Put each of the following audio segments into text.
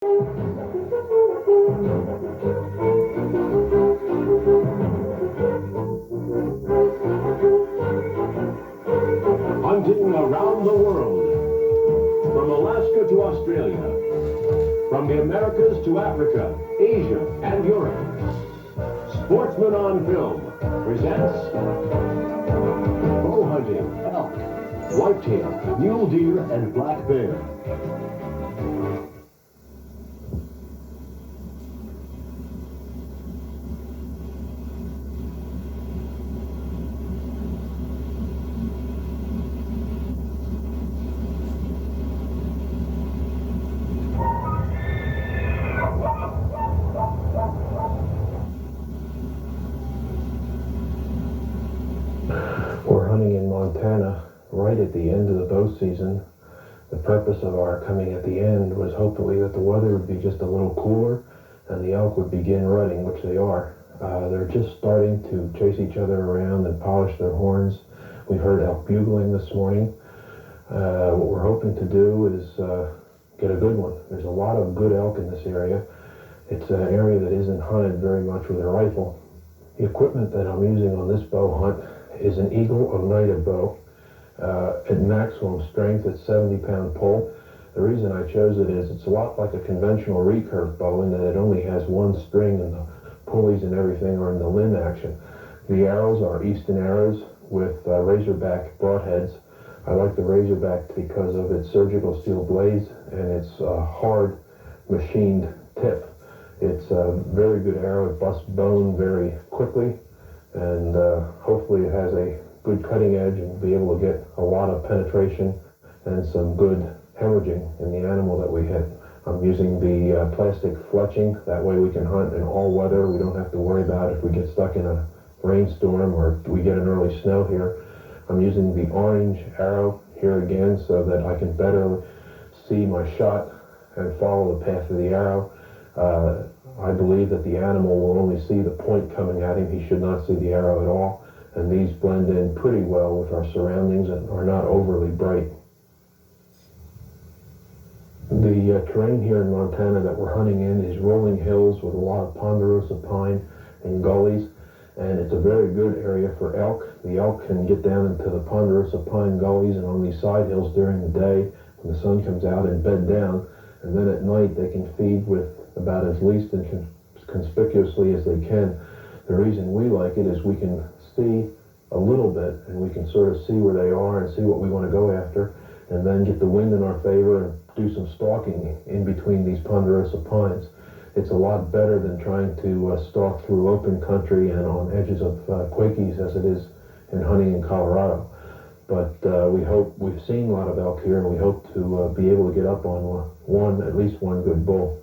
Hunting around the world, from Alaska to Australia, from the Americas to Africa, Asia, and Europe. Sportsman on Film presents Bowhunting, elk, whitetail, mule deer, and black bear. We're hunting in Montana right at the end of the bow season. The purpose of our coming at the end was hopefully that the weather would be just a little cooler and the elk would begin rutting, which they are. They're just starting to chase each other around and polish their horns. We heard elk bugling this morning. What we're hoping to do is get a good one. There's a lot of good elk in this area. It's an area that isn't hunted very much with a rifle. The equipment that I'm using on this bow hunt is an Eagle Oneida bow at maximum strength at 70-pound pull. The reason I chose it is it's a lot like a conventional recurve bow in that it only has one string and the pulleys and everything are in the limb action. The arrows are Easton Arrows with razorback broadheads. I like the razorback because of its surgical steel blades and its hard machined tip. It's a very good arrow. It busts bone very quickly, and hopefully it has a good cutting edge and be able to get a lot of penetration and some good hemorrhaging in the animal that we hit. I'm using the plastic fletching. That way we can hunt in all weather. We don't have to worry about if we get stuck in a rainstorm or if we get an early snow here. I'm using the orange arrow here again so that I can better see my shot and follow the path of the arrow. I believe that the animal will only see the point coming at him. He should not see the arrow at all. And these blend in pretty well with our surroundings and are not overly bright. The terrain here in Montana that we're hunting in is rolling hills with a lot of ponderosa pine and gullies. And it's a very good area for elk. The elk can get down into the ponderosa pine gullies and on these side hills during the day when the sun comes out and bed down. And then at night they can feed with about as least and conspicuously as they can. The reason we like it is we can see a little bit and we can sort of see where they are and see what we want to go after and then get the wind in our favor and do some stalking in between these ponderosa pines. It's a lot better than trying to stalk through open country and on edges of quakies as it is in hunting in Colorado. But we've seen a lot of elk here and we hope to be able to get up on at least one good bull.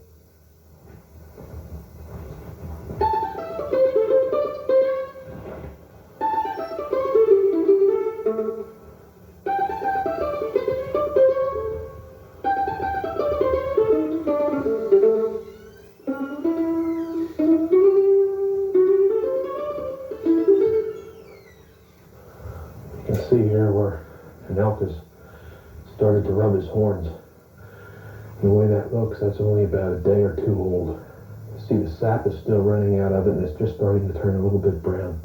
See here where an elk has started to rub his horns. The way that looks, that's only about a day or two old. You see the sap is still running out of it and it's just starting to turn a little bit brown.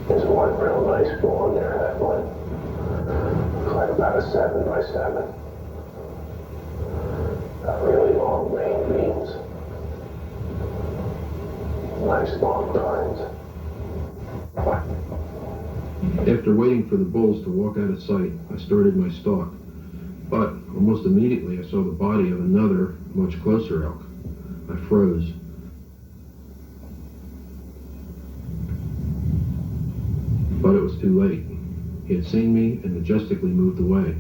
There's one real nice bull in there, that one. Looks like about a 7 by 7. Got really long range beams. Nice long tines. After waiting for the bulls to walk out of sight, I started my stalk. But almost immediately I saw the body of another, much closer elk. I froze. But it was too late. He had seen me and majestically moved away.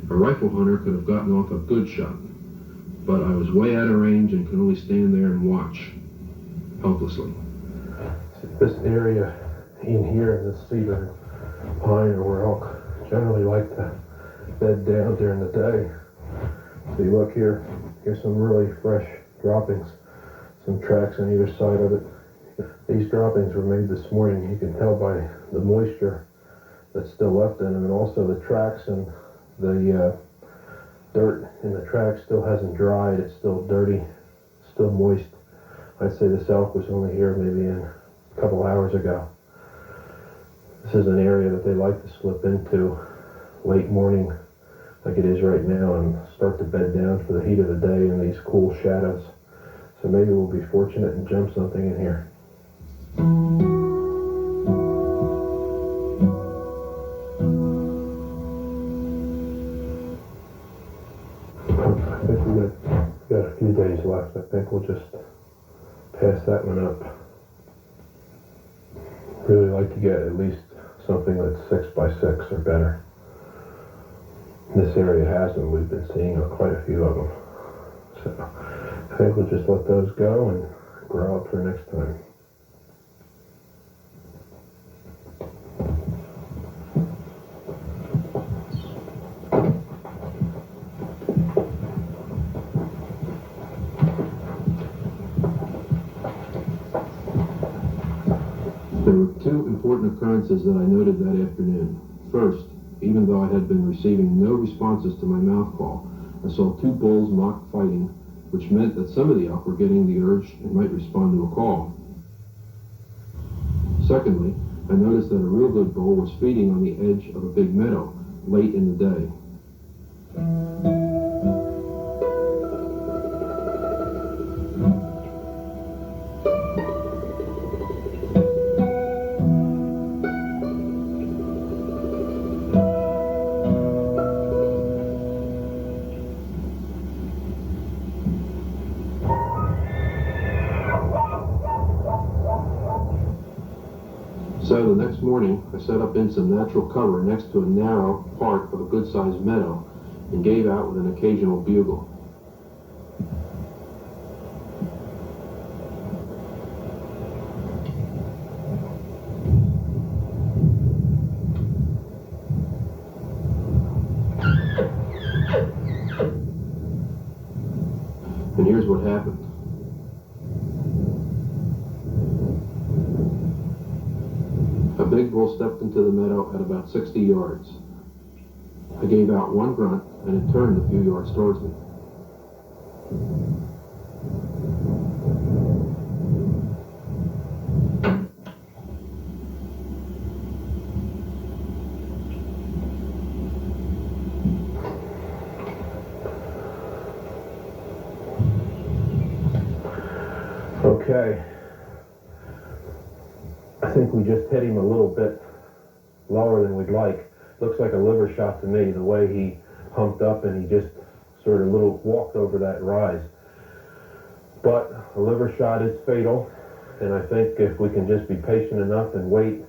A rifle hunter could have gotten off a good shot, but I was way out of range and could only stand there and watch helplessly. This area in here in the cedar pine or elk generally like to bed down during the day. So you look here, here's some really fresh droppings, some tracks on either side of it. These droppings were made this morning. You can tell by the moisture that's still left in them, and also the tracks and the dirt in the tracks still hasn't dried. It's still dirty, still moist. I'd say this elk was only here maybe a couple hours ago. This is an area that they like to slip into late morning like it is right now and start to bed down for the heat of the day in these cool shadows. So maybe we'll be fortunate and jump something in here. I think we got a few days left. I think we'll just pass that one up. Really like to get at least something that's 6 by 6 or better. This area has them. We've been seeing quite a few of them. So I think we'll just let those go and grow up for next time. There were two important occurrences that I noted that afternoon. First, even though I had been receiving no responses to my mouth call, I saw two bulls mock fighting, which meant that some of the elk were getting the urge and might respond to a call. Secondly, I noticed that a real good bull was feeding on the edge of a big meadow late in the day. So the next morning, I set up in some natural cover next to a narrow part of a good-sized meadow and gave out with an occasional bugle. And here's what happened. A big bull stepped into the meadow at about 60 yards. I gave out one grunt, and it turned a few yards towards me. Okay. I think we just hit him a little bit lower than we'd like. Looks like a liver shot to me, the way he humped up and he just sort of walked over that rise. But a liver shot is fatal, and I think if we can just be patient enough and wait,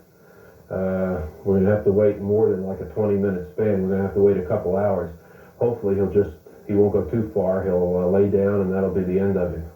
we're going to have to wait more than like a 20-minute span. We're going to have to wait a couple hours. Hopefully he won't go too far. He'll lay down, and that'll be the end of him.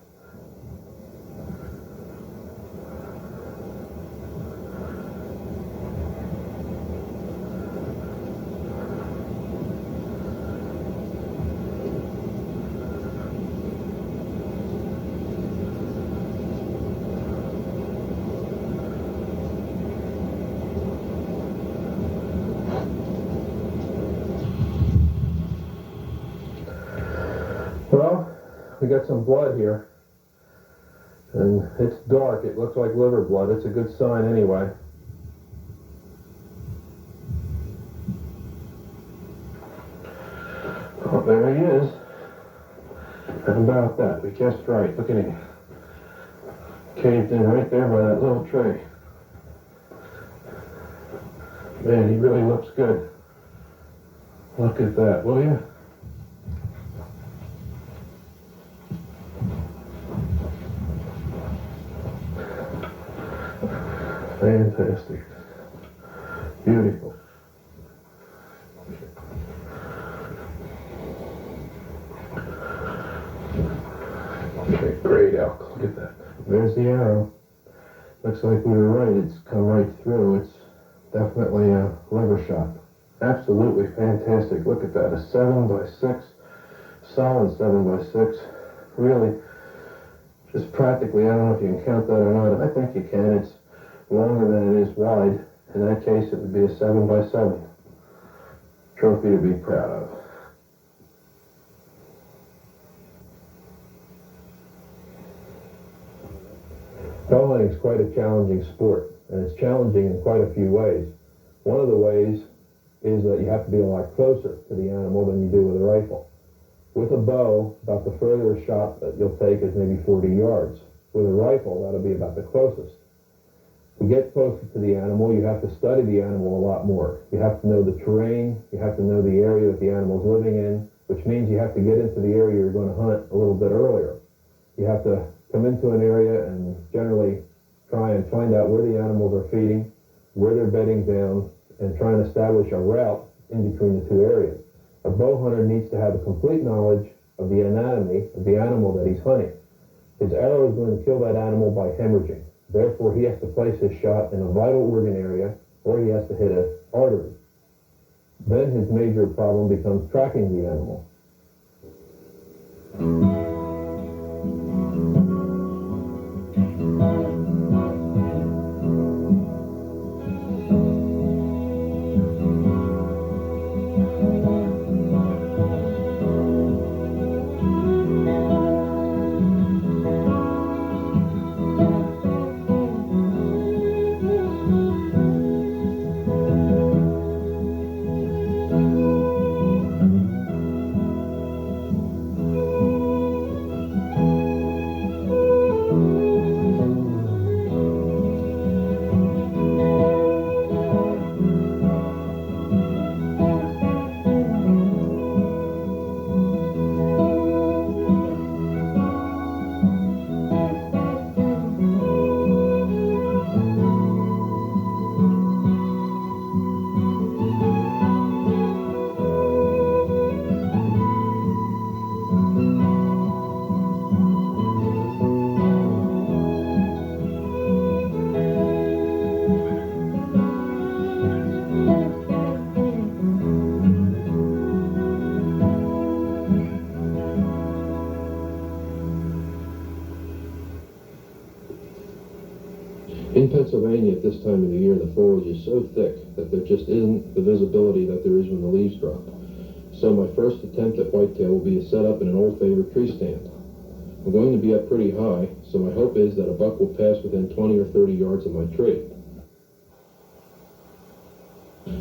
Well, we got some blood here, and it's dark. It looks like liver blood. It's a good sign anyway. Oh, there he is. How about that? We guessed right. Look at him. Caved in right there by that little tree. Man, he really looks good. Look at that, will you? Fantastic. Beautiful. Great elk. Look at that. There's the arrow. Looks like we were right. It's come right through. It's definitely a liver shot. Absolutely fantastic. Look at that. A 7x6. Solid 7x6. Really, just practically, I don't know if you can count that or not. I think you can. It's longer than it is wide. In that case, it would be a 7x7. Trophy to be proud of. Bowhunting is quite a challenging sport, and it's challenging in quite a few ways. One of the ways is that you have to be a lot closer to the animal than you do with a rifle. With a bow, about the furthest shot that you'll take is maybe 40 yards. With a rifle, that'll be about the closest. To get closer to the animal, you have to study the animal a lot more. You have to know the terrain, you have to know the area that the animal's living in, which means you have to get into the area you're going to hunt a little bit earlier. You have to come into an area and generally try and find out where the animals are feeding, where they're bedding down, and try and establish a route in between the two areas. A bow hunter needs to have a complete knowledge of the anatomy of the animal that he's hunting. His arrow is going to kill that animal by hemorrhaging. Therefore, he has to place his shot in a vital organ area, or he has to hit an artery. Then his major problem becomes tracking the animal. In Pennsylvania at this time of the year, the foliage is so thick that there just isn't the visibility that there is when the leaves drop. So my first attempt at whitetail will be to set up in an old favorite tree stand. I'm going to be up pretty high, so my hope is that a buck will pass within 20 or 30 yards of my tree.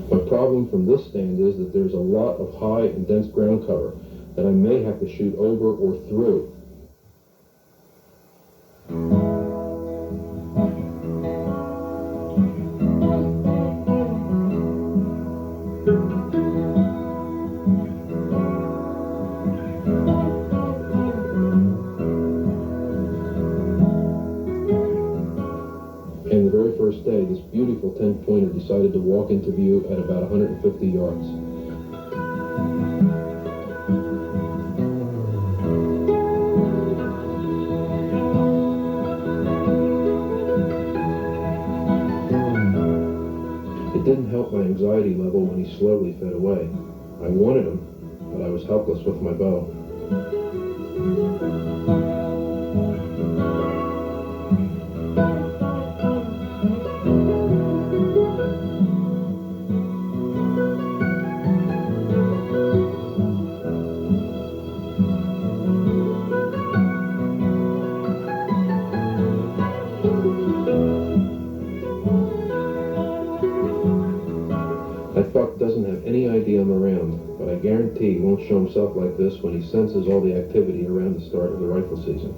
My problem from this stand is that there's a lot of high and dense ground cover that I may have to shoot over or through. And the very first day, this beautiful 10-pointer decided to walk into view at about 150 yards. It didn't help my anxiety level when he slowly fed away. I wanted him, but I was helpless with my bow. That buck doesn't have any idea I'm around, but I guarantee he won't show himself like this when he senses all the activity around the start of the rifle season.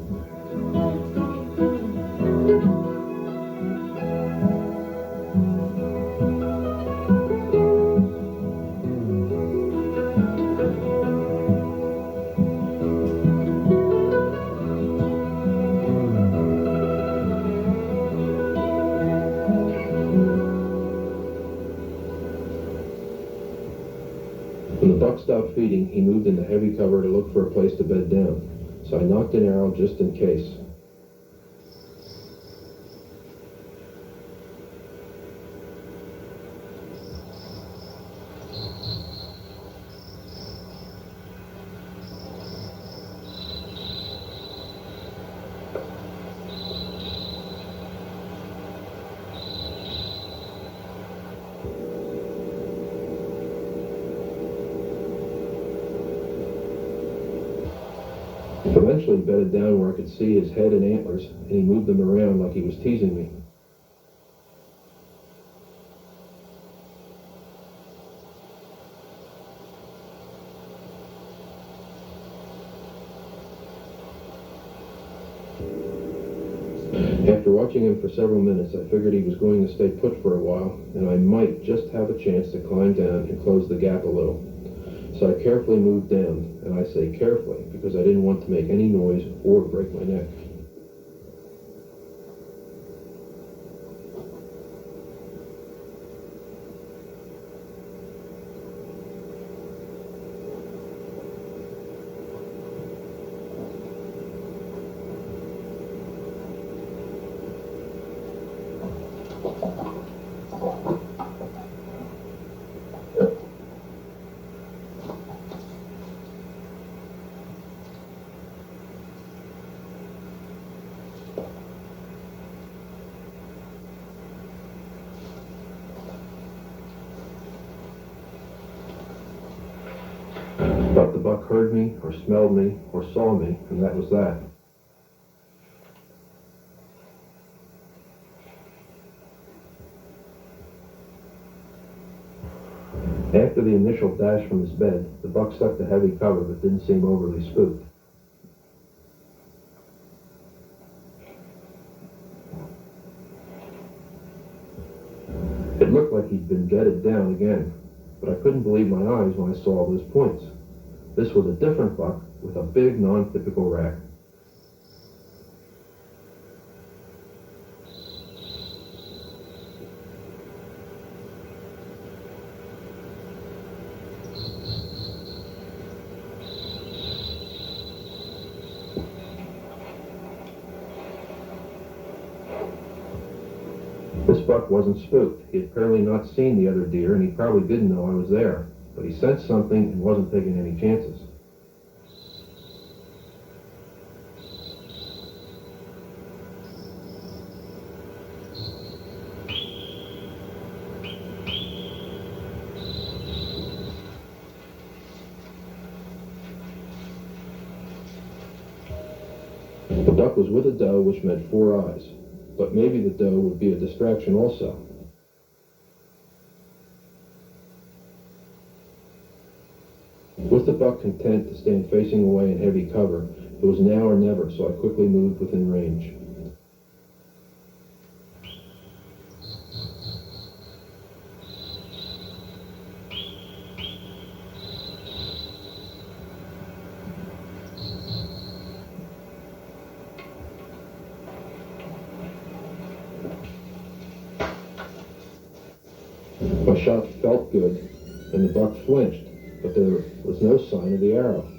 When the buck stopped feeding, he moved into heavy cover to look for a place to bed down. so I knocked an arrow just in case. Eventually bedded down where I could see his head and antlers, and he moved them around like he was teasing me. After watching him for several minutes, I figured he was going to stay put for a while, and I might just have a chance to climb down and close the gap a little. So I carefully moved down, and I say carefully because I didn't want to make any noise or break my neck. But the buck heard me, or smelled me, or saw me, and that was that. After the initial dash from his bed, the buck stuck to heavy cover but didn't seem overly spooked. It looked like he'd been bedded down again, but I couldn't believe my eyes when I saw those points. This was a different buck with a big, non-typical rack. This buck wasn't spooked. He had apparently not seen the other deer, and he probably didn't know I was there. But he sensed something and wasn't taking any chances. The buck was with a doe, which meant 4 eyes. But maybe the doe would be a distraction also. With the buck content to stand facing away in heavy cover, it was now or never, so I quickly moved within range. My shot felt good, and the buck flinched, but there was no sign of the arrow.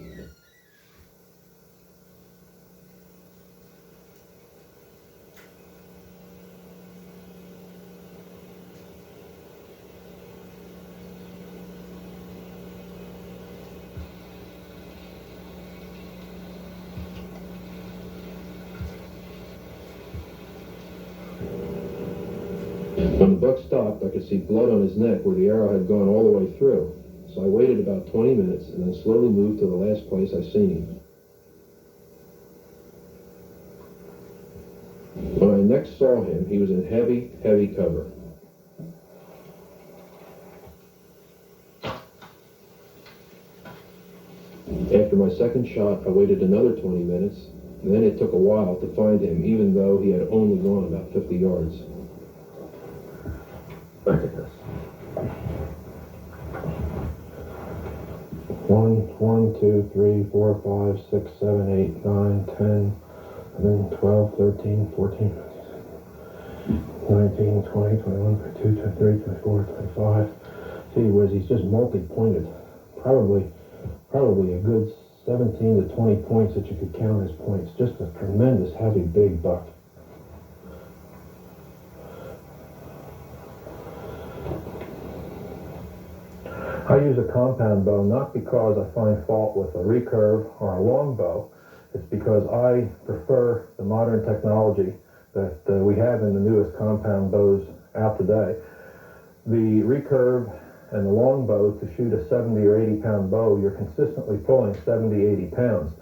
When the buck stopped, I could see blood on his neck where the arrow had gone all the way through. So I waited about 20 minutes and then slowly moved to the last place I seen him. When I next saw him, he was in heavy, heavy cover. After my second shot, I waited another 20 minutes. Then it took a while to find him, even though he had only gone about 50 yards. Look at this. 1, 2, 3, 4, 5, 6, 7, 8, 9, 10, 11, 12, 13, 14, 19, 20, 21, 22, 23, 24, 25. Gee whiz, he's just multi-pointed. Probably a good 17 to 20 points that you could count as points. Just a tremendous, heavy, big buck. I use a compound bow not because I find fault with a recurve or a long bow. It's because I prefer the modern technology that we have in the newest compound bows out today. The recurve and the long bow, to shoot a 70 or 80 pound bow, you're consistently pulling 70, 80 pounds.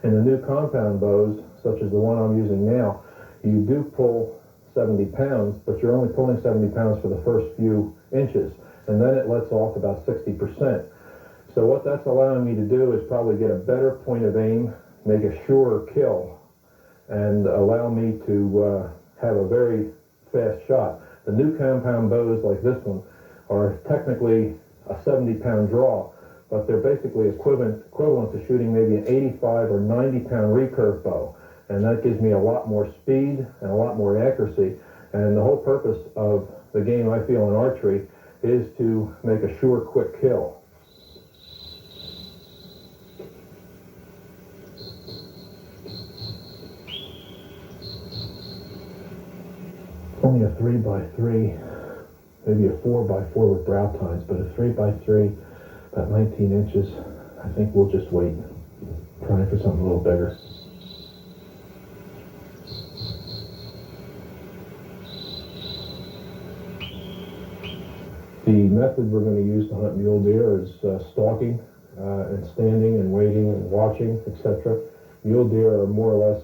In the new compound bows, such as the one I'm using now, you do pull 70 pounds, but you're only pulling 70 pounds for the first few inches, and then it lets off about 60%. So what that's allowing me to do is probably get a better point of aim, make a surer kill, and allow me to have a very fast shot. The new compound bows like this one are technically a 70-pound draw, but they're basically equivalent to shooting maybe an 85 or 90-pound recurve bow, and that gives me a lot more speed and a lot more accuracy. And the whole purpose of the game, I feel, in archery is to make a sure, quick kill. Only a 3x3, maybe a 4x4 with brow tines, but a 3x3, about 19 inches. I think we'll just wait, trying for something a little bigger. The method we're going to use to hunt mule deer is stalking and standing and waiting and watching, etc. Mule deer are more or less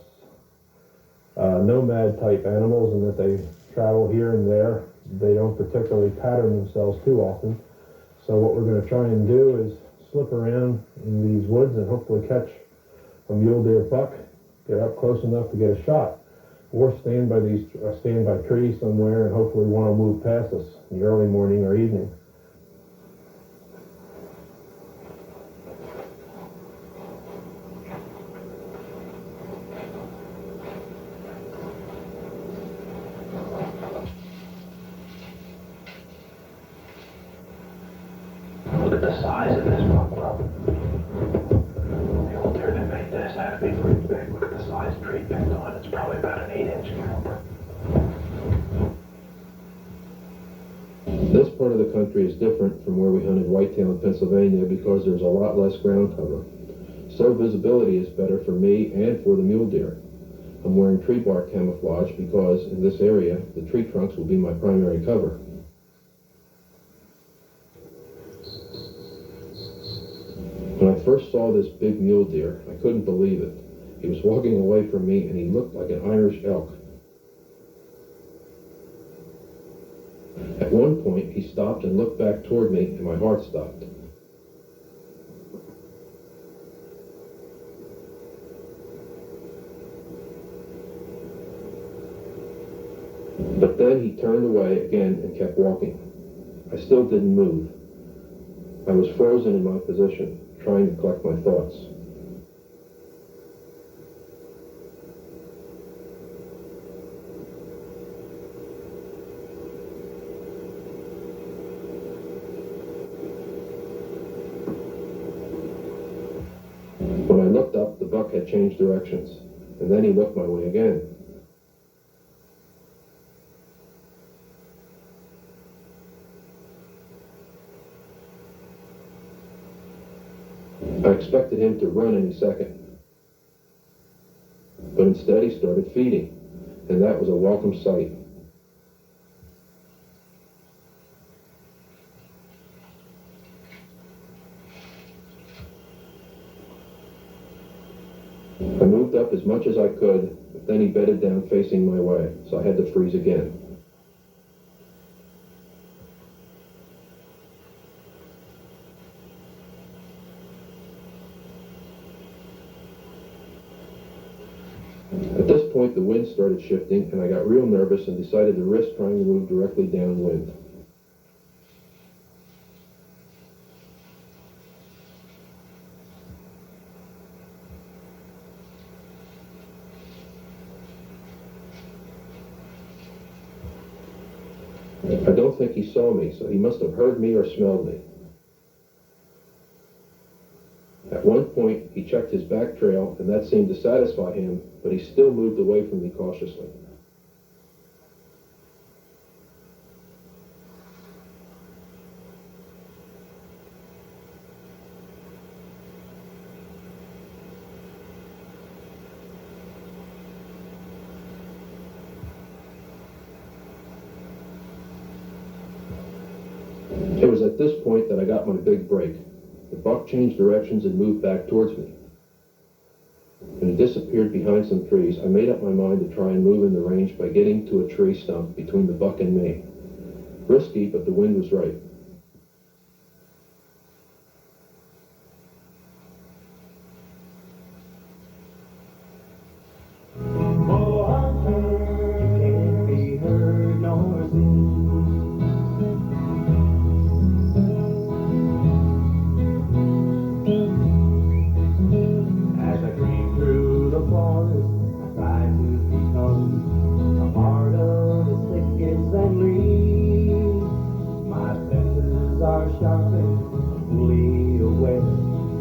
nomad type animals in that they travel here and there. They don't particularly pattern themselves too often. So what we're going to try and do is slip around in these woods and hopefully catch a mule deer buck, get up close enough to get a shot, or stand by trees somewhere and hopefully one will move past us in the early morning or evening. Look at the size of this buck, bro. Mule deer that made this had to be pretty big. Look at the size tree picked on. It's probably about an 8-inch caliber. This part of the country is different from where we hunted whitetail in Pennsylvania because there's a lot less ground cover. So visibility is better for me and for the mule deer. I'm wearing tree bark camouflage because in this area the tree trunks will be my primary cover. When I first saw this big mule deer, I couldn't believe it. He was walking away from me and he looked like an Irish elk. At one point, he stopped and looked back toward me, and my heart stopped. But then he turned away again and kept walking. I still didn't move. I was frozen in my position, trying to collect my thoughts. When I looked up, the buck had changed directions, and then he looked my way again. I expected him to run any second, but instead he started feeding, and that was a welcome sight. I moved up as much as I could, but then he bedded down facing my way, so I had to freeze again. At this point, the wind started shifting, and I got real nervous and decided to risk trying to move directly downwind. I don't think he saw me, so he must have heard me or smelled me. At one point, he checked his back trail, and that seemed to satisfy him, but he still moved away from me cautiously. It was at this point that I got my big break. The buck changed directions and moved back towards me. When he disappeared behind some trees, I made up my mind to try and move in the range by getting to a tree stump between the buck and me. Risky, but the wind was right.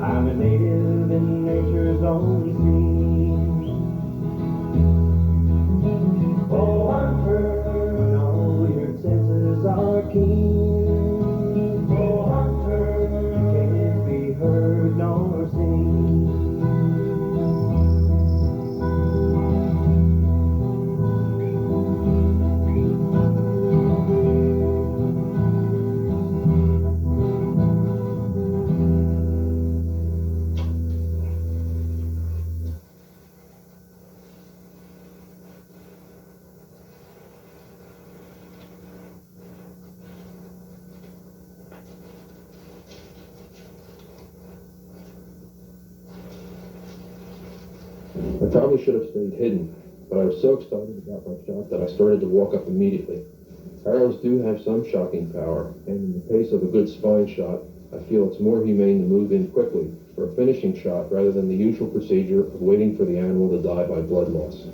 I'm a native in nature's own scene. Oh, hunter, all your senses are keen. Oh, hunter, you can't be heard nor seen. I probably should have stayed hidden, but I was so excited about my shot that I started to walk up immediately. Arrows do have some shocking power, and in the case of a good spine shot, I feel it's more humane to move in quickly for a finishing shot rather than the usual procedure of waiting for the animal to die by blood loss.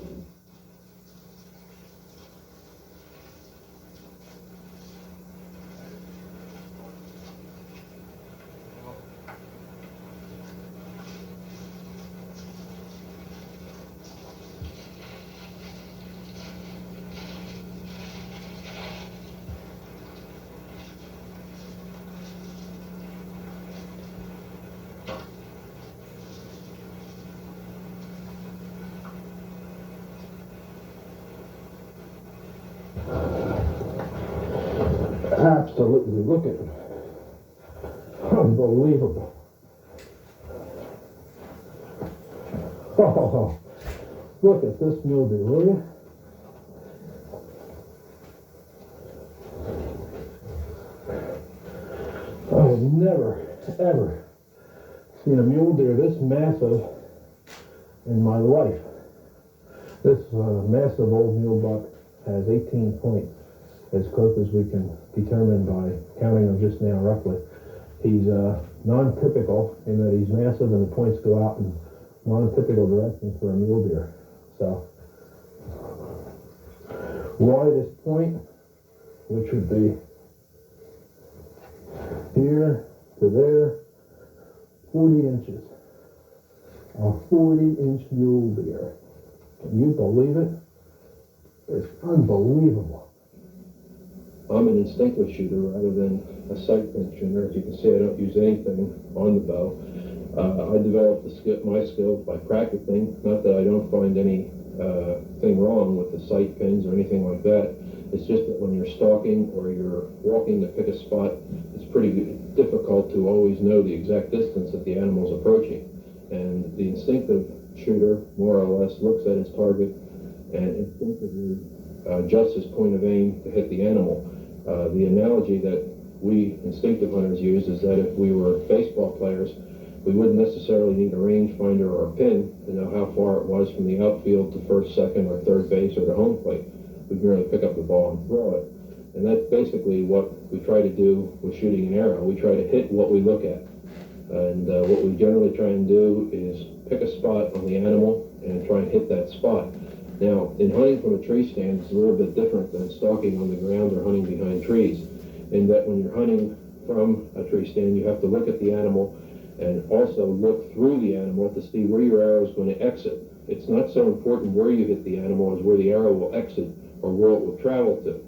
Absolutely, look at him. Unbelievable. Oh, look at this mule deer, will you? I have never, ever seen a mule deer this massive in my life. This massive old mule buck has 18 points, as close as we can determine by counting them just now roughly. He's non-typical in that he's massive and the points go out in non-typical directions for a mule deer. So, widest point, which would be here to there, 40 inches. A 40-inch mule deer. Can you believe it? It's unbelievable. I'm an instinctive shooter rather than a sight fence shooter. As you can see, I don't use anything on the bow. I developed my skills by practicing. Not that I don't find anything wrong with the sight pins or anything like that. It's just that when you're stalking or you're walking to pick a spot, it's pretty difficult to always know the exact distance that the animal's approaching. And the instinctive shooter, more or less, looks at his target and instinctively adjusts his point of aim to hit the animal. The analogy that we instinctive hunters use is that if we were baseball players, we wouldn't necessarily need a rangefinder or a pin to know how far it was from the outfield to first, second, or third base or the home plate. We'd merely pick up the ball and throw it. And that's basically what we try to do with shooting an arrow. We try to hit what we look at. And what we generally try and do is pick a spot on the animal and try and hit that spot. Now, in hunting from a tree stand, it's a little bit different than stalking on the ground or hunting behind trees, in that when you're hunting from a tree stand, you have to look at the animal and also look through the animal to see where your arrow is going to exit. It's not so important where you hit the animal as where the arrow will exit or where it will travel to.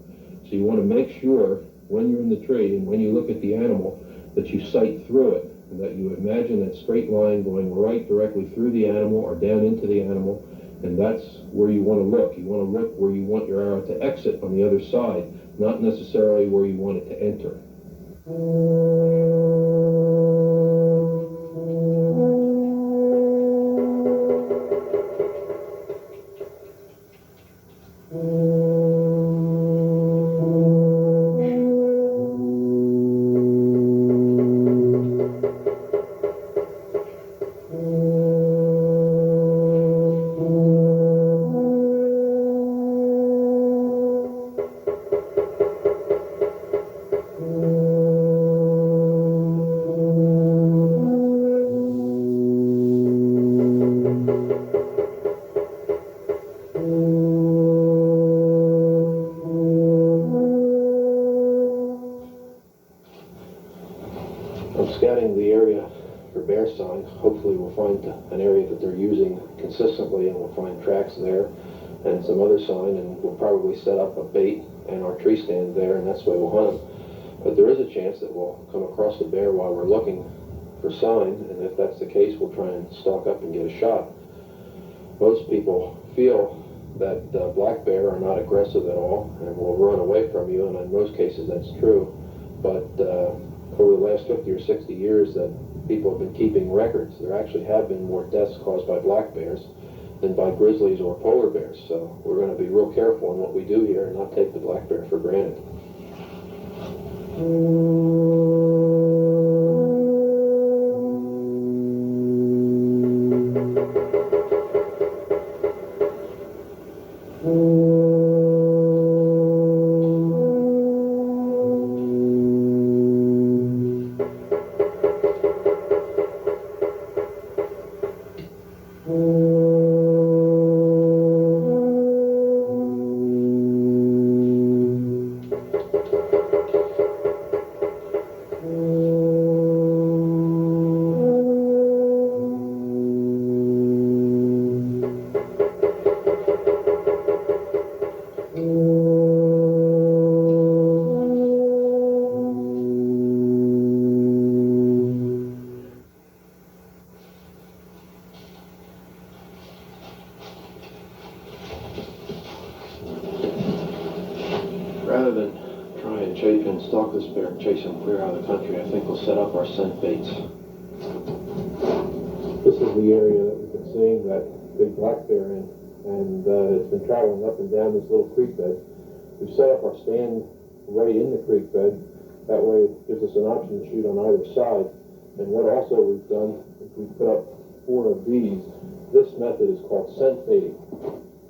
So you want to make sure when you're in the tree and when you look at the animal that you sight through it, and that you imagine that straight line going right directly through the animal or down into the animal, and that's where you want to look. You want to look where you want your arrow to exit on the other side, not necessarily where you want it to enter. I'm scouting the area for bear sign. Hopefully we'll find an area that they're using consistently, and we'll find tracks there and some other sign, and we'll probably set up a bait and our tree stand there, and that's the way we'll hunt them. But there is a chance that we'll come across the bear while we're looking for sign, and if that's the case, we'll try and stalk up and get a shot. Most people feel that black bear are not aggressive at all and will run away from you, and in most cases that's true. But over the last 50 or 60 years that people have been keeping records, there actually have been more deaths caused by black bears than by grizzlies or polar bears. So we're going to be real careful in what we do here and not take the black bear for granted. Rather than try and chase and stalk this bear and chase him clear out of the country, I think we'll set up our scent baits. This is the area that we've been seeing that big black bear in, and it's been traveling up and down this little creek bed. We've set up our stand right in the creek bed. That way it gives us an option to shoot on either side. And what also we've done is we've put up 4 of these. This method is called scent baiting.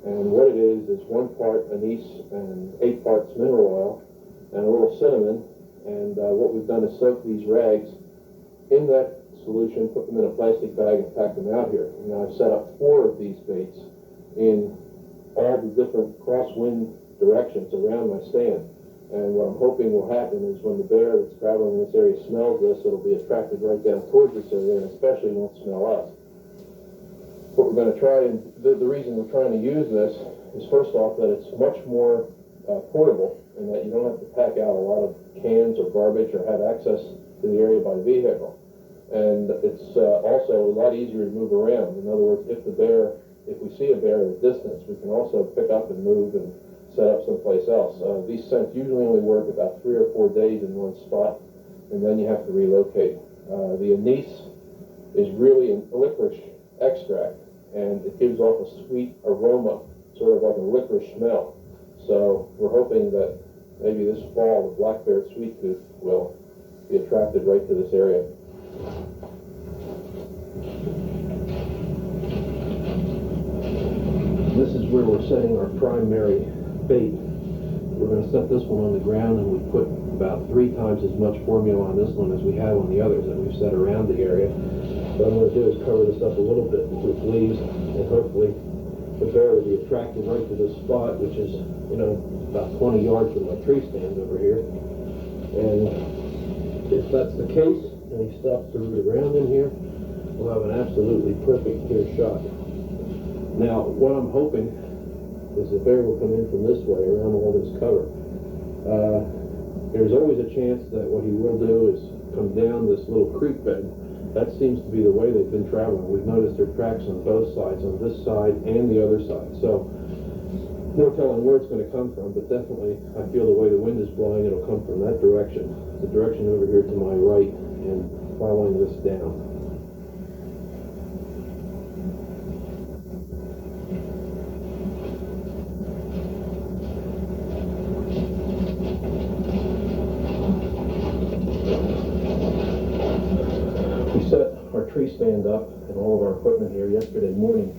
And what it is 1 part anise and 8 parts mineral oil and a little cinnamon. And what we've done is soak these rags in that solution, put them in a plastic bag, and pack them out here. And I've set up 4 of these baits in all the different crosswind directions around my stand. And what I'm hoping will happen is when the bear that's traveling in this area smells this, it'll be attracted right down towards this area and especially won't smell us. What we're going to try, and the reason we're trying to use this is first off that it's much more portable, and that you don't have to pack out a lot of cans or garbage or have access to the area by vehicle. And it's also a lot easier to move around. In other words, if we see a bear at a distance, we can also pick up and move and set up someplace else. These scents usually only work about 3 or 4 days in one spot, and then you have to relocate. The anise is really a licorice extract, and it gives off a sweet aroma, sort of like a licorice smell. So we're hoping that maybe this fall the black bear sweet tooth will be attracted right to this area. This is where we're setting our primary bait. We're going to set this one on the ground, and we put about 3 times as much formula on this one as we have on the others that we've set around the area. What I'm going to do is cover this up a little bit with leaves, and hopefully the bear will be attracted right to this spot, which is, about 20 yards from my tree stand over here. And if that's the case, and he stops to root around in here, we'll have an absolutely perfect clear shot. Now, what I'm hoping is the bear will come in from this way around all this cover. There's always a chance that what he will do is come down this little creek bed. That seems to be the way they've been traveling. We've noticed their tracks on both sides, on this side and the other side. So, no telling where it's going to come from, but definitely I feel the way the wind is blowing, it'll come from that direction. The direction over here to my right and following this down. Our tree stand up and all of our equipment here yesterday morning,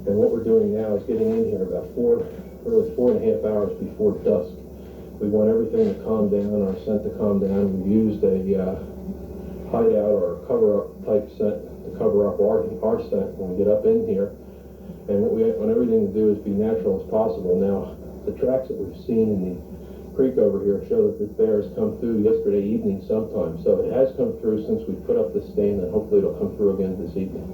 and what we're doing now is getting in here about 4.5 hours before dusk. We want everything to calm down, our scent to calm down. We used a hideout or cover up type scent to cover up our scent when we get up in here, and what we want everything to do is be natural as possible. Now, the tracks that we've seen in the creek over here show that this bear has come through yesterday evening sometime. So it has come through since we put up this stand, and hopefully it'll come through again this evening.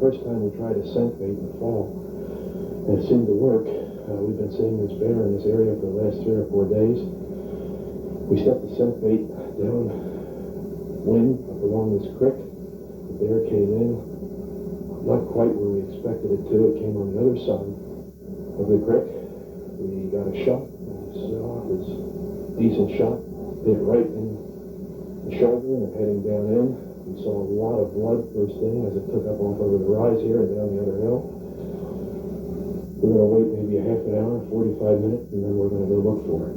First time we tried a scent bait in the fall, and it seemed to work. We've been seeing this bear in this area for the last 3 or 4 days. We set the scent bait downwind up along this creek. The bear came in, not quite where we expected it to. It came on the other side of the creek. We got a shot, and set off this decent shot. Hit right in the shoulder and heading down in. We saw a lot of blood first thing as it took up off over the rise here and down the other hill. We're going to wait maybe a half an hour, 45 minutes, and then we're going to go look for it.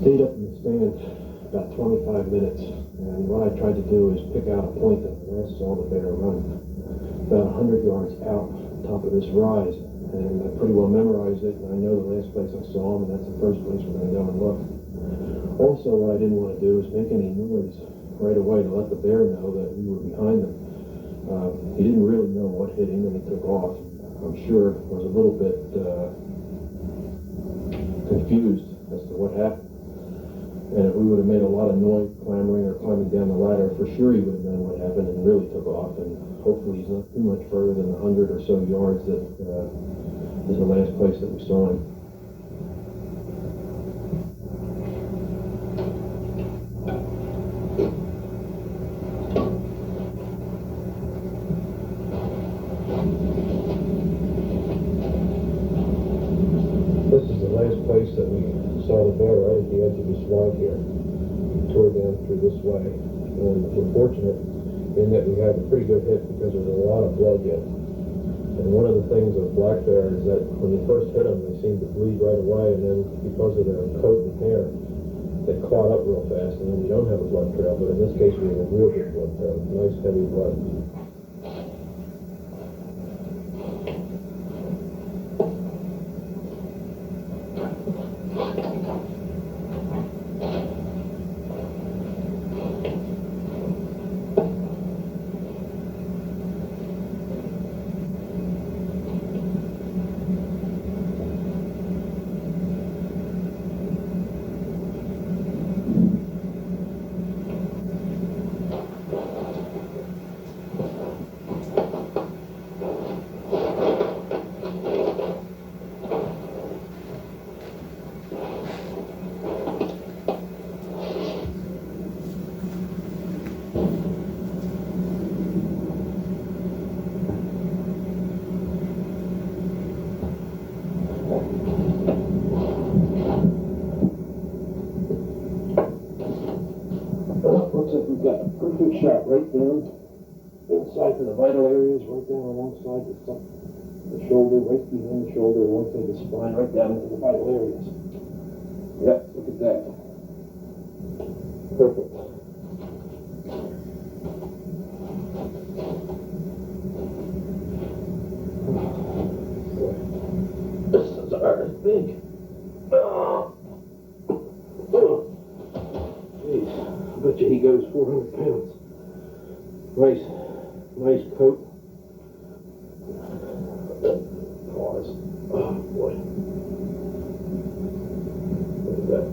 Stayed up in the stand about 25 minutes, and what I tried to do is pick out a point that I saw the bear run about 100 yards out on top of this rise. and I pretty well memorized it, and I know the last place I saw him, and that's the first place we're going to go and look. Also, what I didn't want to do is make any noise right away to let the bear know that we were behind him. He didn't really know what hit him, and he took off. I'm sure was a little bit confused as to what happened. And if we would have made a lot of noise clamoring or climbing down the ladder, for sure he would have known what happened and really took off. And hopefully he's not too much further than 100 or so yards that is the last place that we saw him. This is the last place that we saw the bear, right at the edge of the swamp here. Tore down through this way. And we're fortunate in that we had a pretty good hit because there's a lot of blood yet. And one of the things of black bear is that when you first hit them, they seem to bleed right away, and then because of their coat and hair, they clot up real fast, and then you don't have a blood trail. But in this case, we have a real good blood trail. Nice heavy blood. Looks like we've got a pretty good shot right down inside to the vital areas, right down alongside the shoulder, right behind the shoulder, alongside the spine, right down into the vital areas. Yep, look at that. Perfect. This is ours, big. I bet you he goes 400 pounds. Nice coat. Pause. Oh boy. Look at that.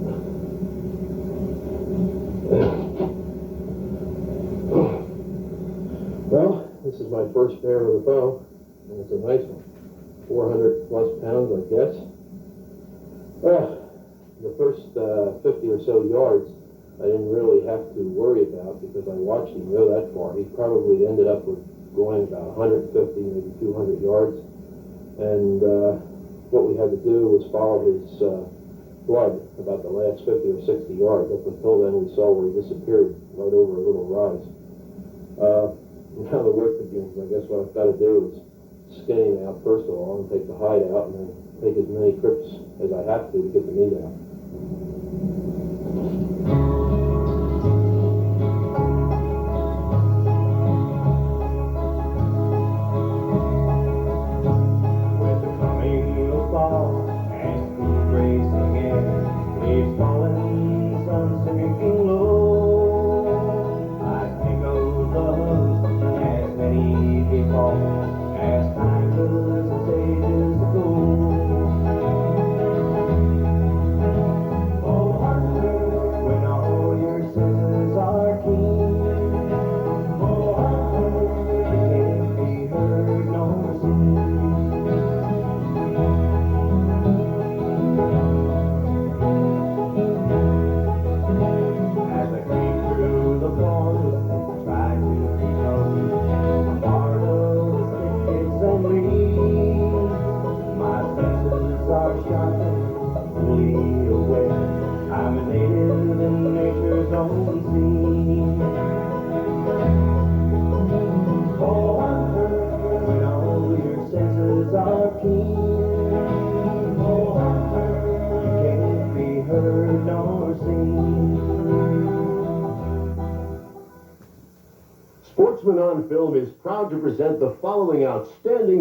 Well, this is my first bear with a bow, and it's a nice one. 400 plus pounds, I guess. The first 50 or so yards I didn't really have to worry about because I watched him go that far. He probably ended up with going about 150, maybe 200 yards. And what we had to do was follow his blood about the last 50 or 60 yards. Up until then, we saw where he disappeared right over a little rise. Now the work begins. I guess what I've got to do is skin him out first of all and take the hide out and then take as many trips as I have to get the meat out. Sportsman on Film is proud to present the following outstanding